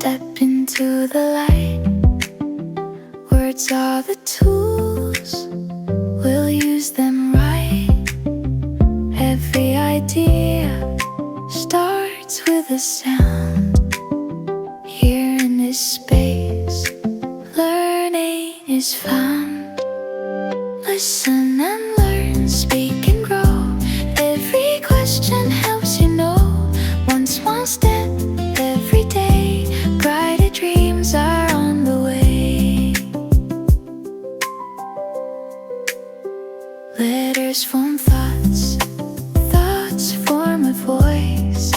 Step into the light. Words are the tools, we'll use them right. Every idea starts with a sound. Here in this space, learning is found. Listen and learn, speak and grow. Every question helps you know. One small step every day, brighter dreams are on the way. Letters form thoughts, thoughts form a voice,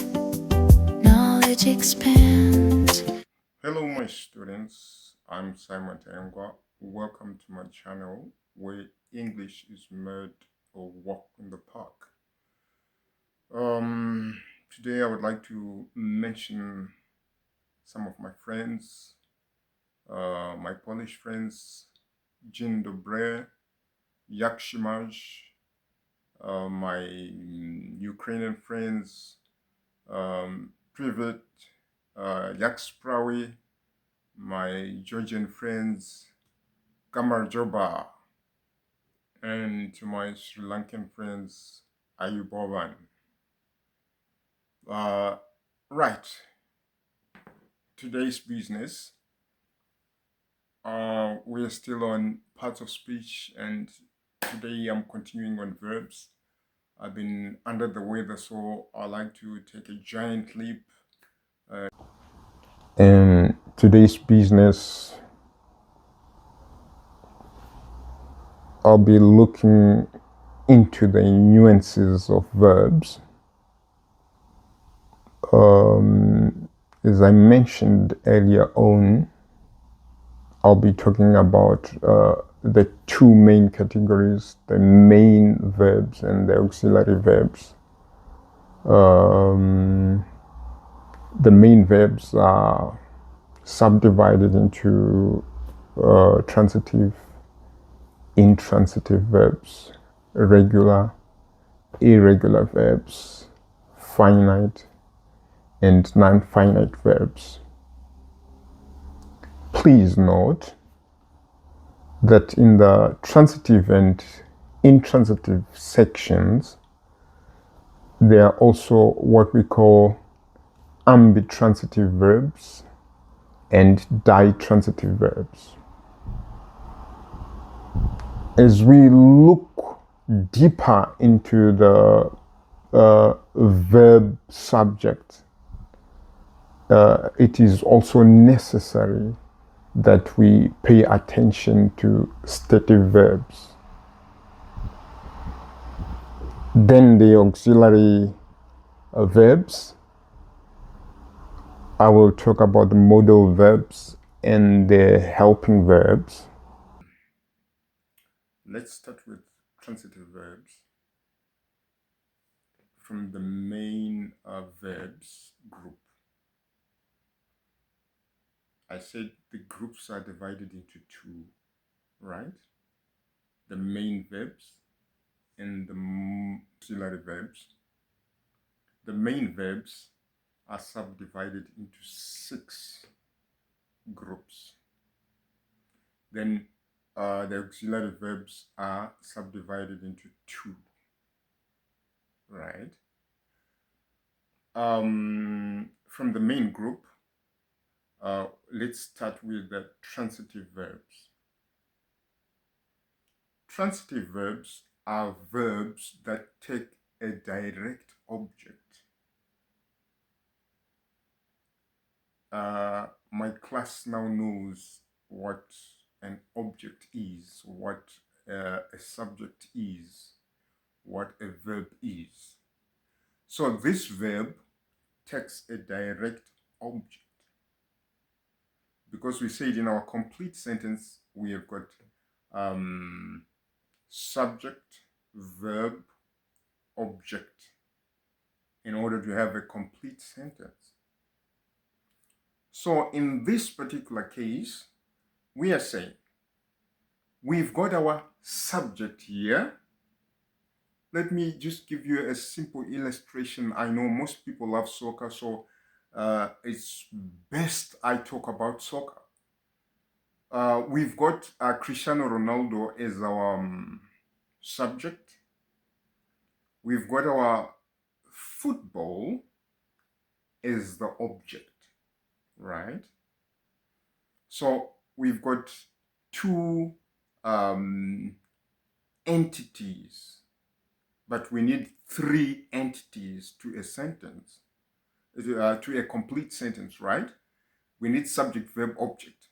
knowledge expands. Hello my students, I'm Simon Tengwa. Welcome to my channel where English is made a walk in the park. Today I would like to mention some of my friends, my Polish friends, Dzień dobry, jak się masz, my Ukrainian friends, Privet, jak sprawy, my Georgian friends, Kamarjoba, and to my Sri Lankan friends, Ayubovan. Right, today's business, we're still on parts of speech, and today I'm continuing on verbs. I've been under the weather, so I like to take a giant leap. And today's business, I'll be looking into the nuances of verbs. As I mentioned earlier on, I'll be talking about the two main categories, the main verbs and the auxiliary verbs. The main verbs are subdivided into transitive, intransitive verbs, regular, irregular verbs, finite, and non-finite verbs. Please note that in the transitive and intransitive sections, there are also what we call ambitransitive verbs and ditransitive verbs. As we look deeper into the verb subject, it is also necessary that we pay attention to stative verbs. Then the auxiliary verbs, I will talk about the modal verbs and the helping verbs. Let's start with transitive verbs from the main verbs group. I said the groups are divided into two, right? The main verbs and the auxiliary verbs. The main verbs are subdivided into 6 groups. Then the auxiliary verbs are subdivided into 2, right? From the main group, let's start with the transitive verbs. Transitive verbs are verbs that take a direct object. My class now knows what an object is, what a subject is, what a verb is. So this verb takes a direct object. Because we said in our complete sentence, we have got subject, verb, object in order to have a complete sentence. So in this particular case, we are saying we've got our subject here. Let me just give you a simple illustration. I know most people love soccer, so it's best I talk about soccer. We've got Cristiano Ronaldo as our subject. We've got our football as the object, right? So we've got two entities, but we need three entities to a sentence, to a complete sentence, right? We need subject, verb, object.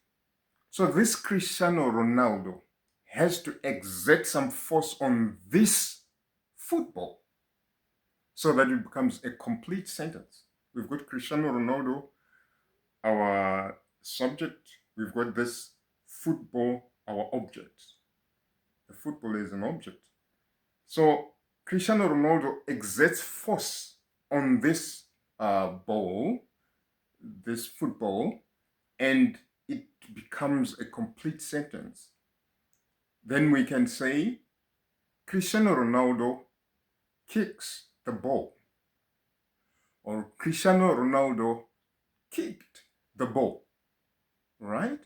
So this Cristiano Ronaldo has to exert some force on this football so that it becomes a complete sentence. We've got Cristiano Ronaldo, our subject. We've got this football, our object. The football is an object. So Cristiano Ronaldo exerts force on this ball, this football, and it becomes a complete sentence. Then we can say Cristiano Ronaldo kicks the ball, or Cristiano Ronaldo kicked the ball, right?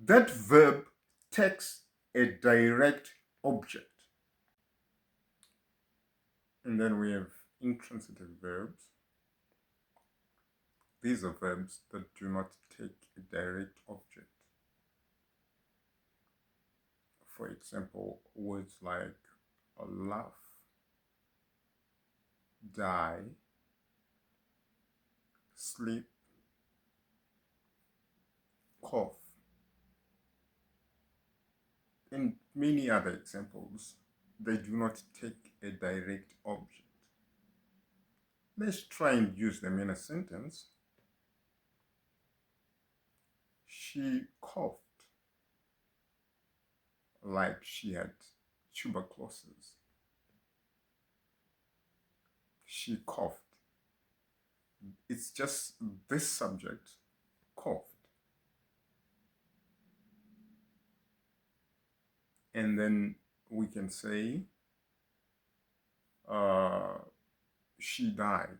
That verb takes a direct object. And then we have intransitive verbs. These are verbs that do not take a direct object. For example, words like laugh, die, sleep, cough, and many other examples. They do not take a direct object. Let's try and use them in a sentence. She coughed like she had tuberculosis. She coughed. It's just this subject, coughed. And then we can say she died.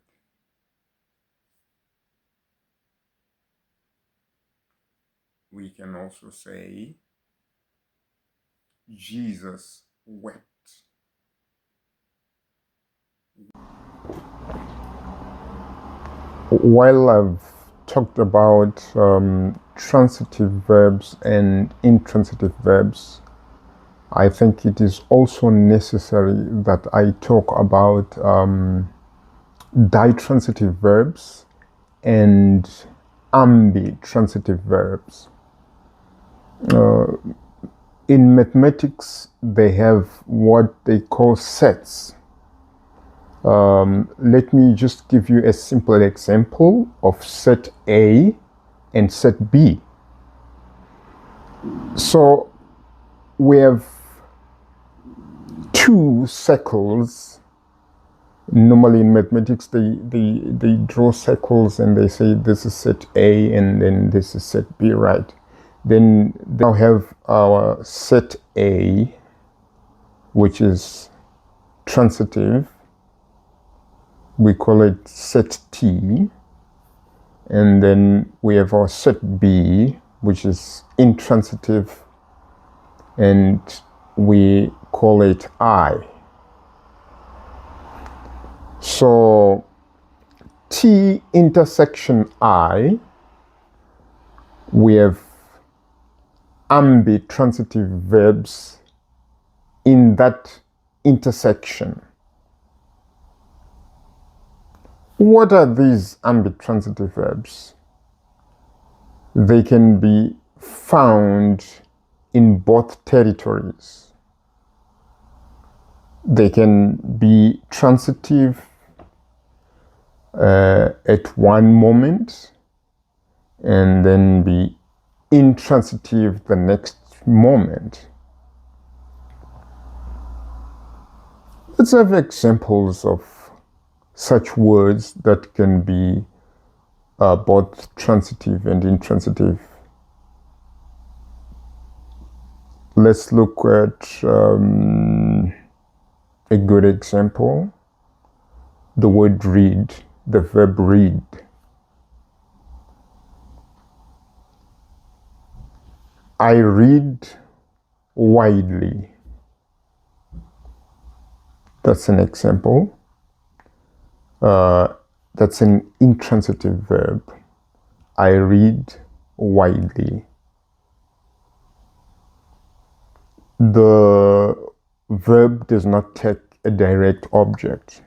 We can also say Jesus wept. While I've talked about transitive verbs and intransitive verbs, I think it is also necessary that I talk about ditransitive verbs and ambitransitive verbs. In mathematics, they have what they call sets. Let me just give you a simple example of set A and set B. So we have two circles. Normally in mathematics, they draw circles and they say this is set A and then this is set B, right? Then they now have our set A, which is transitive. We call it set T. And then we have our set B, which is intransitive, and we call it I. So T intersection I, we have ambitransitive verbs in that intersection. What are these ambitransitive verbs? They can be found in both territories. They can be transitive at one moment and then be intransitive the next moment. Let's have examples of such words that can be both transitive and intransitive. Let's look at a good example. The word read. the verb read. I read widely. That's an example. That's an intransitive verb. I read widely. The verb does not take a direct object.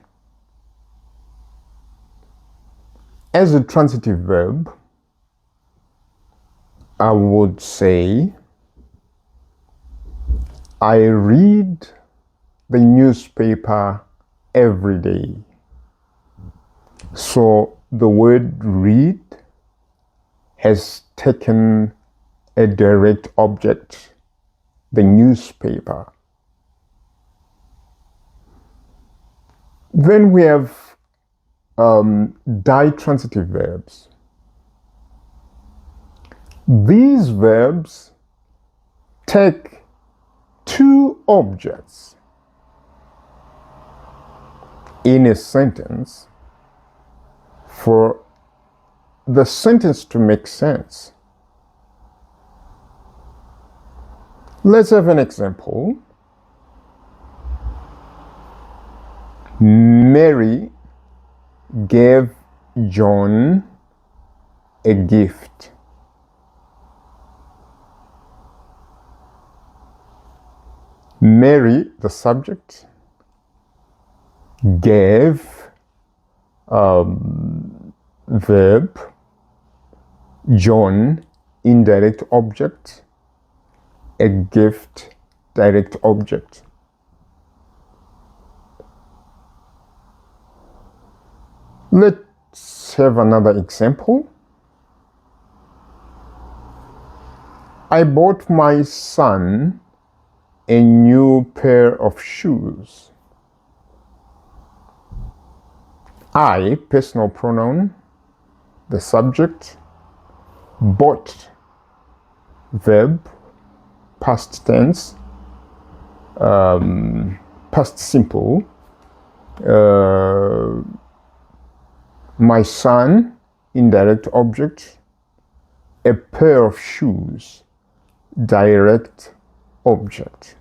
As a transitive verb, I would say, I read the newspaper every day. So the word read has taken a direct object, the newspaper. Then we have ditransitive verbs. These verbs take two objects in a sentence for the sentence to make sense. Let's have an example. Mary gave John a gift. Mary, the subject, gave, verb, John, indirect object, a gift, direct object. Let's have another example. I bought my son a new pair of shoes. I, personal pronoun, the subject, bought, verb, past tense, past simple, my son, indirect object, a pair of shoes, direct object.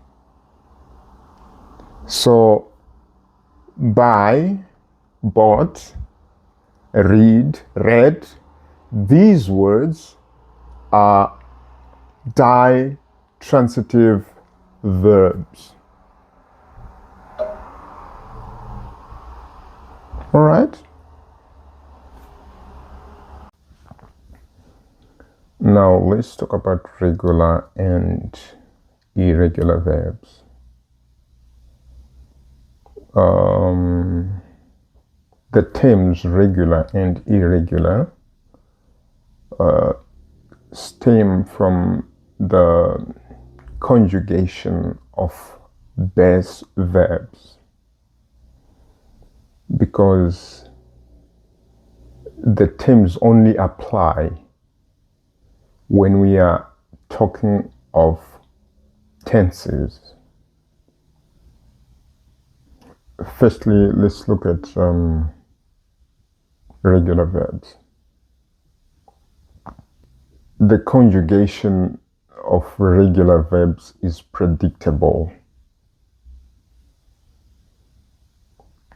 So buy, bought, read, read, these words are ditransitive verbs. All right? Now let's talk about regular and irregular verbs. The terms regular and irregular stem from the conjugation of base verbs, because the terms only apply when we are talking of tenses. Firstly, let's look at regular verbs. The conjugation of regular verbs is predictable.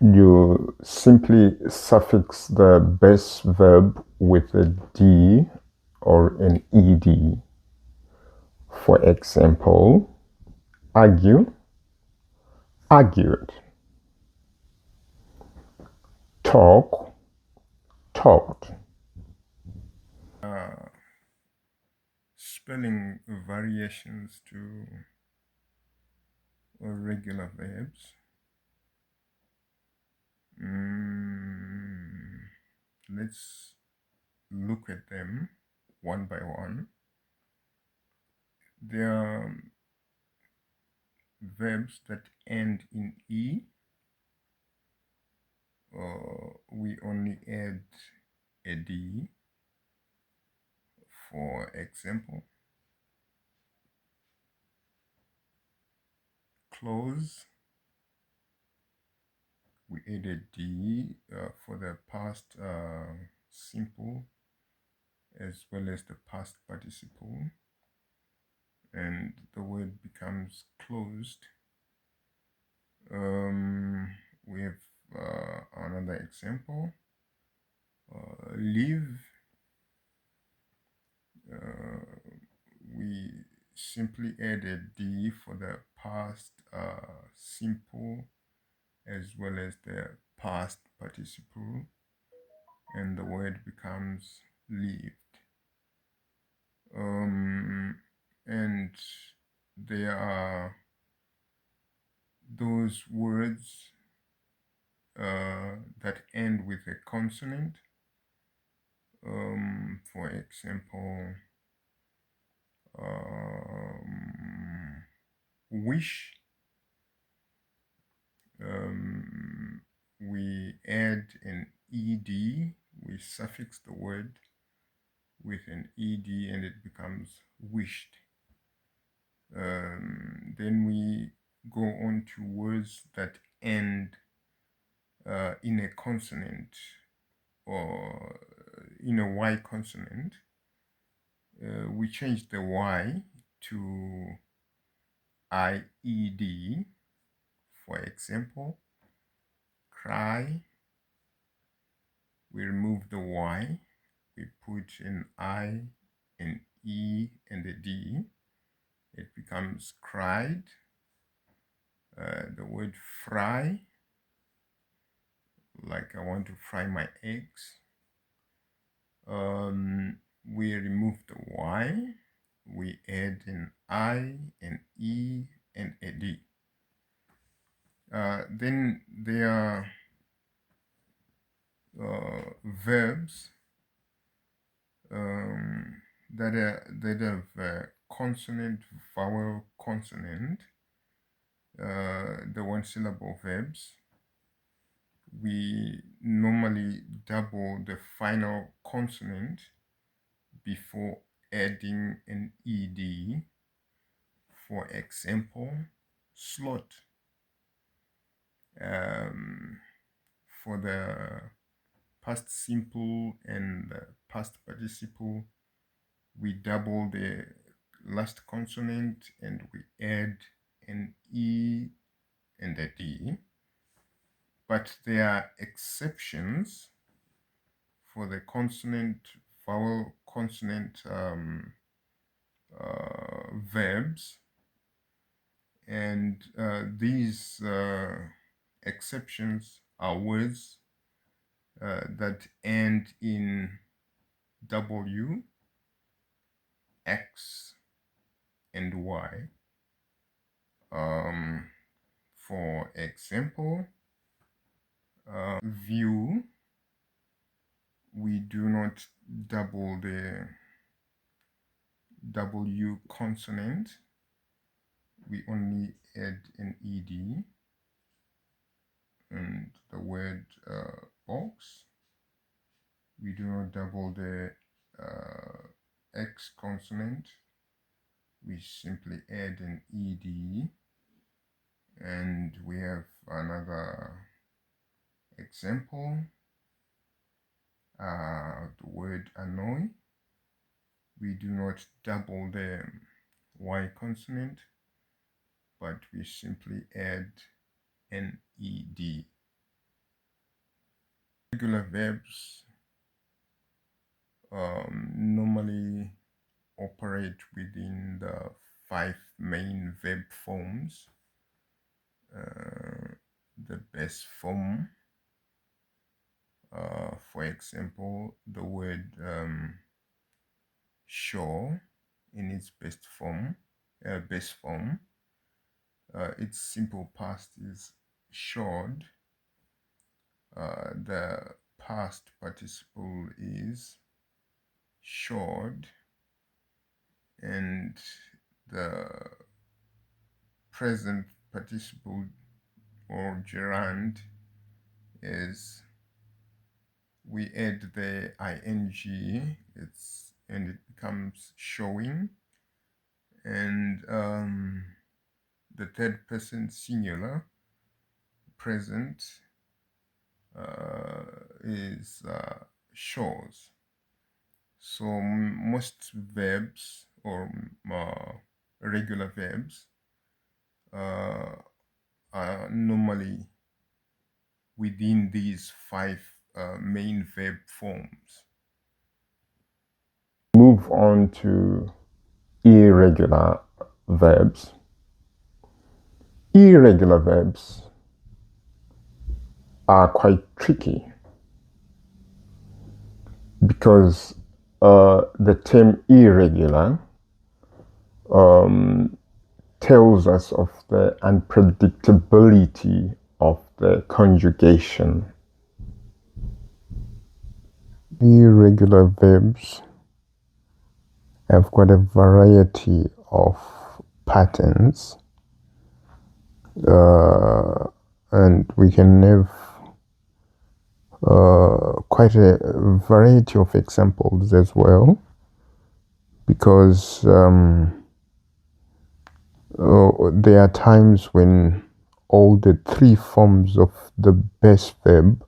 You simply suffix the base verb with a D or an ED. For example, argue, argued. Talk, talked. Spelling variations to regular verbs. Let's look at them one by one. There are verbs that end in E. We only add a D. For example, close, we added d for the past simple as well as the past participle, and the word becomes closed. We have another example. Live. We simply added d for the past simple as well as the past participle, and the word becomes lived. And there are those words that end with a consonant. For example, wish. We add an ed, we suffix the word with an ed and it becomes wished. Then we go on to words that end in a consonant or in a Y consonant. We change the Y to IED. For example, cry. We remove the Y. We put an I, an E, and a D. It becomes cried. The word fry, like I want to fry my eggs. We remove the Y. We add an I, an E, and a D. Then there are verbs that have consonant, vowel, consonant. The one syllable verbs. We normally double the final consonant before adding an ed. For example, slot. For the past simple and the past participle, we double the last consonant and we add an e and a d. But there are exceptions for the consonant, vowel, consonant verbs, and these exceptions are words that end in W, X, and Y. For example, view, we do not double the W consonant, we only add an ed. And the word box, we do not double the X consonant, we simply add an ed. And we have another example, the word annoy, we do not double the Y consonant, but we simply add an ed. Regular verbs normally operate within the 5 main verb forms. The best form, for example, the word sure in its best form, its simple past is shored. The past participle is shored, and the present participle or gerund is, we add the ing, and it becomes showing, and the third person singular present is shows. So most verbs or regular verbs are normally within these five main verb forms. Move on to irregular verbs. Irregular verbs are quite tricky because the term irregular tells us of the unpredictability of the conjugation. Irregular verbs have got a variety of patterns, and we can have quite a variety of examples as well, because there are times when all the three forms of the base verb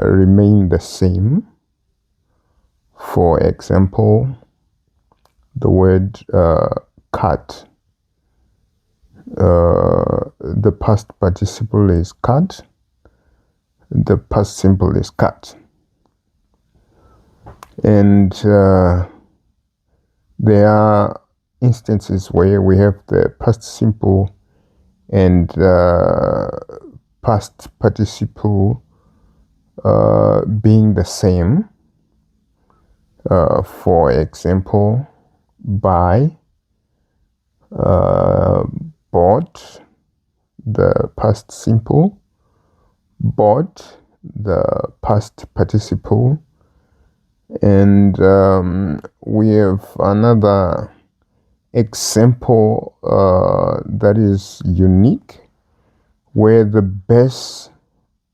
remain the same. For example, the word cut, the past participle is cut, the past simple is cut, and there are instances where we have the past simple and past participle being the same. For example, buy, bought, the past simple, bought, the past participle, and we have another example that is unique, where the base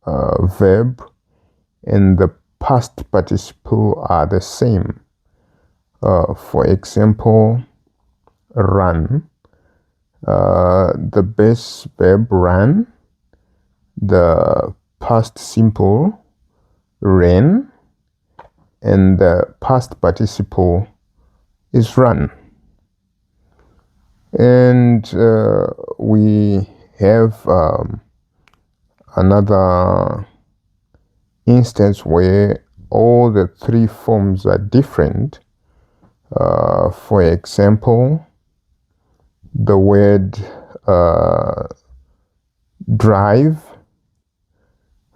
verb and the past participle are the same. For example, run, the base verb ran, the past simple ran, and the past participle is run. And we have another instance where all the three forms are different. For example, the word drive,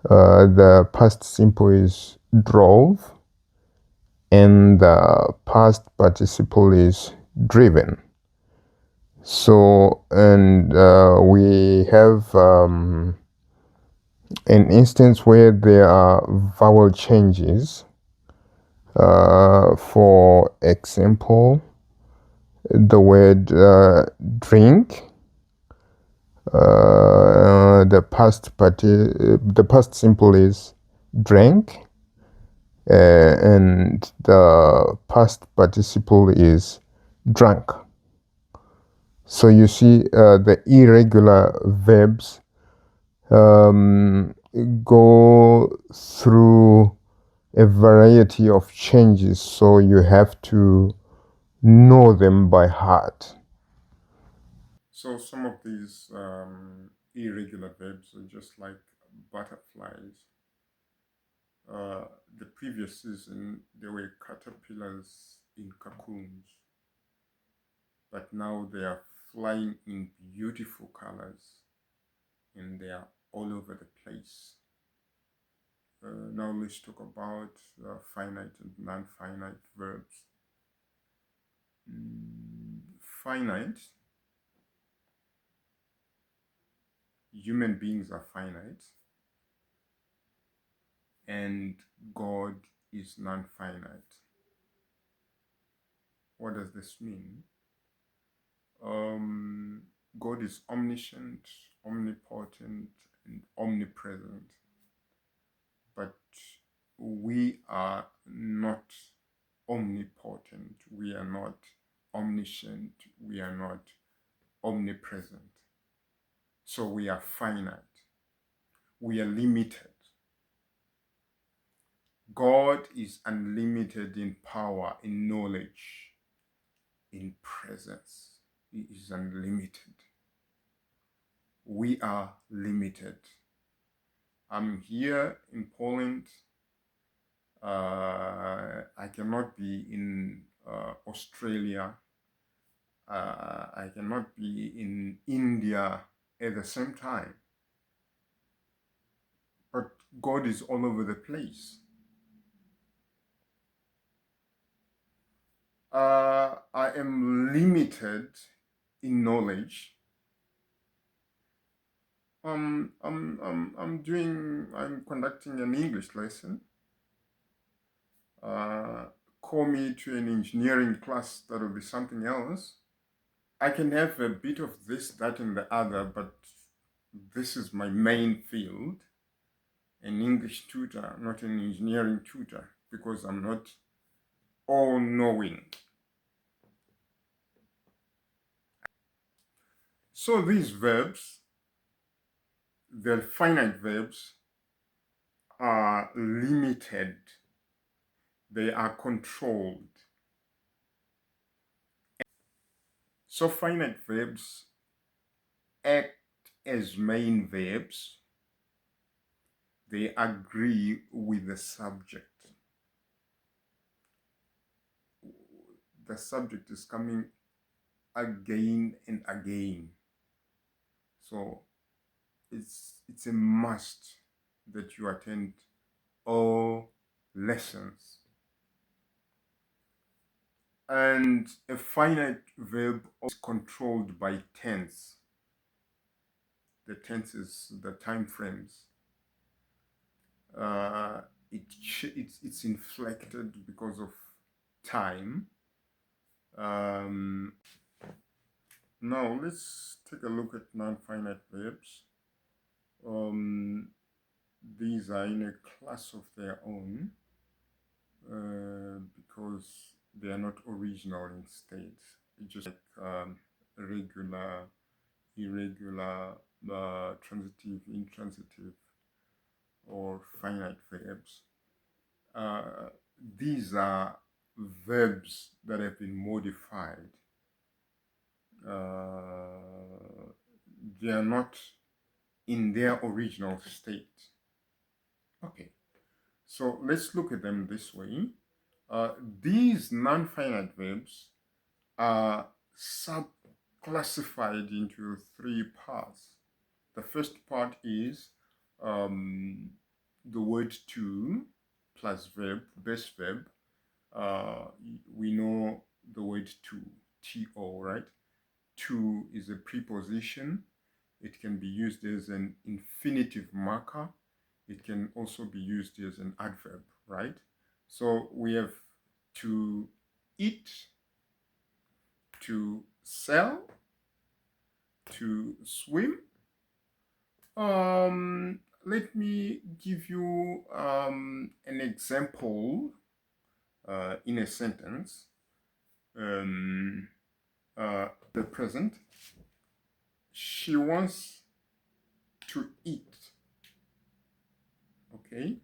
the past simple is drove, and the past participle is driven. So, and we have an instance where there are vowel changes. For example, the word drink, the past simple is drank, and the past participle is drunk. So you see, the irregular verbs go through a variety of changes, so you have to know them by heart. So some of these irregular verbs are just like butterflies. The previous season, they were caterpillars in cocoons, but now they are flying in beautiful colors and they are all over the place. Now let's talk about finite and non-finite verbs. Finite, human beings are finite, and God is non-finite. What does this mean? God is omniscient, omnipotent, and omnipresent, but we are not omnipotent, we are not omniscient, we are not omnipresent. So we are finite, we are limited. God is unlimited in power, in knowledge, in presence. He is unlimited. We are limited. I'm here in Poland. I cannot be in Australia. I cannot be in India at the same time. But God is all over the place. I am limited in knowledge. I'm conducting an English lesson. Call me to an engineering class, that will be something else. I can have a bit of this, that, and the other, but this is my main field. An English tutor, not an engineering tutor, because I'm not all-knowing. So these verbs, the finite verbs, are limited. They are controlled. So finite verbs act as main verbs. They agree with the subject. The subject is coming again and again. So it's a must that you attend all lessons. And a finite verb is controlled by tense. The tense is the time frames. It's inflected because of time. Now let's take a look at non-finite verbs. These are in a class of their own because they are not original in state. It's just like regular, irregular, transitive, intransitive, or finite verbs. These are verbs that have been modified. They are not in their original state. Okay, so let's look at them this way. These non-finite verbs are sub-classified into three parts. The first part is the word to plus verb, base verb. We know the word to, right? To is a preposition. It can be used as an infinitive marker. It can also be used as an adverb, right? So we have to eat, to sell, to swim. Let me give you an example in a sentence. The present. She wants to eat. Okay.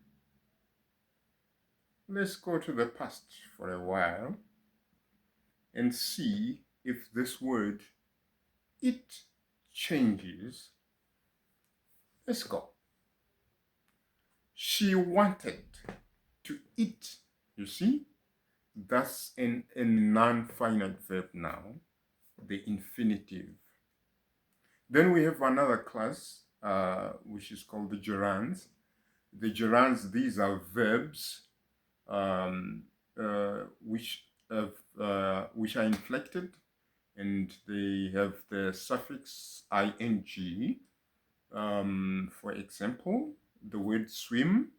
Let's go to the past for a while and see if this word it changes. Let's go. She wanted to eat. You see, that's a non-finite verb now, the infinitive. Then we have another class, which is called the gerunds. The gerunds, these are verbs which are inflected, and they have the suffix ing. For example, the word swim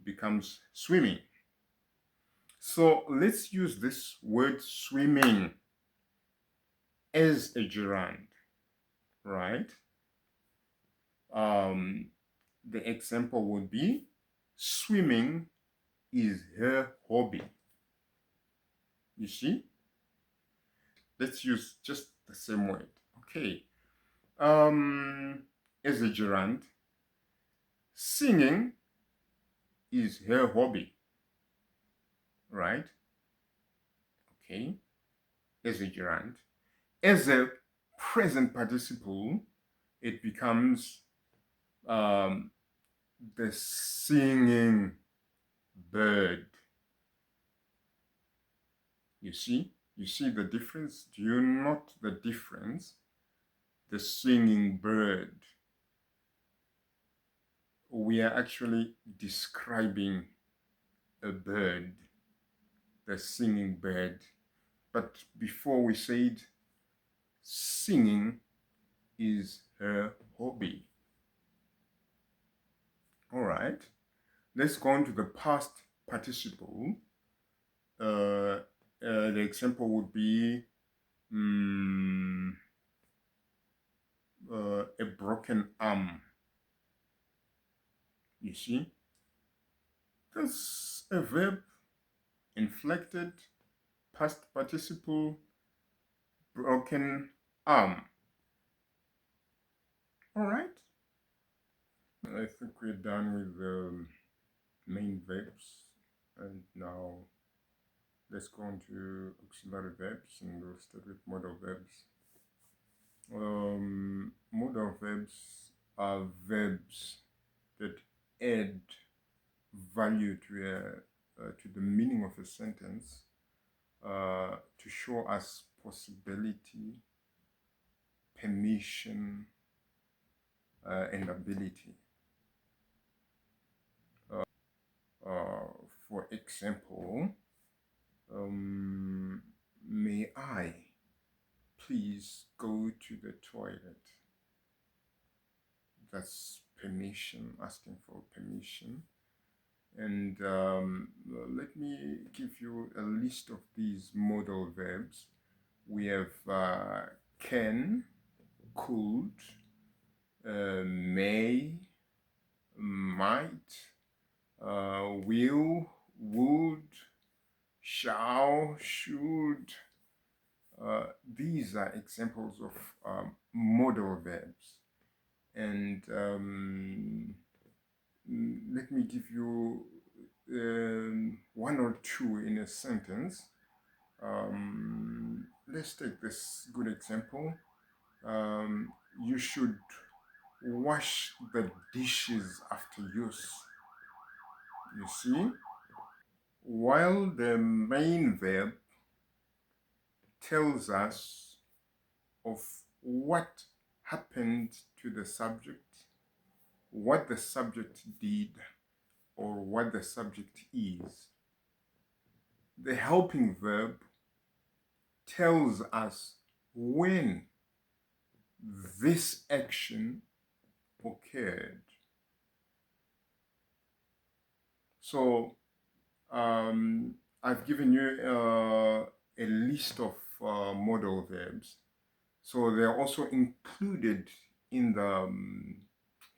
becomes swimming. So let's use this word swimming as a gerund, right? The example would be swimming is her hobby. You see? Let's use just the same word. Okay. As a gerund, singing is her hobby. right? Okay, as a gerund. As a present participle, it becomes the singing bird. You see? You see the difference? Do you note the difference? The singing bird. We are actually describing a bird, the singing bird. But before we said singing is her hobby. All right, let's go on to the past participle. The example would be a broken arm. You see, that's a verb, inflected, past participle, broken arm. All right, I think we're done with the main verbs, and now let's go on to auxiliary verbs, and we'll start with modal verbs. Modal verbs are verbs that add value to the meaning of a sentence to show us possibility, permission, and ability. For example, may I please go to the toilet? That's permission, asking for permission. And let me give you a list of these modal verbs. We have can, could, may, might, will, would, shall, should. These are examples of modal verbs. And let me give you one or two in a sentence. Let's take this good example. You should wash the dishes after use. You see? While the main verb tells us of what happened to the subject, what the subject did, or what the subject is, the helping verb tells us when this action occurred. So I've given you a list of modal verbs. So they're also included in the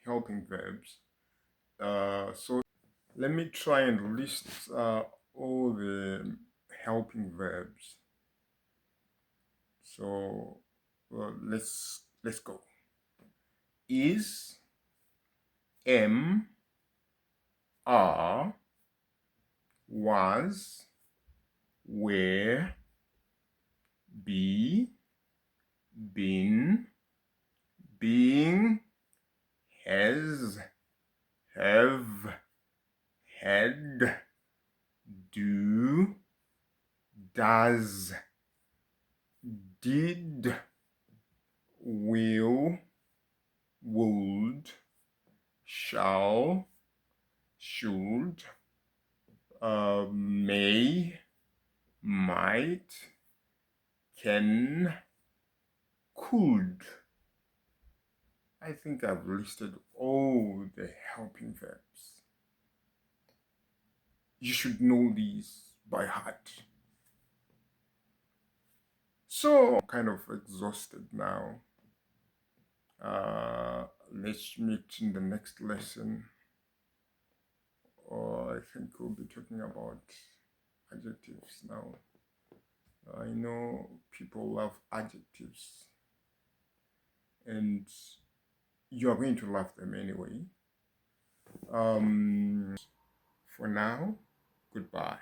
helping verbs. So let me try and list all the helping verbs. So let's go. Is, am, are, was, were, be, been, being, has, have, had, do, does, did, will, would, shall, should, may, might, can, could. I think I've listed all the helping verbs. You should know these by heart. So I'm kind of exhausted now. Let's meet in the next lesson. I think we'll be talking about adjectives now. I know people love adjectives, and you are going to love them anyway. For now, goodbye.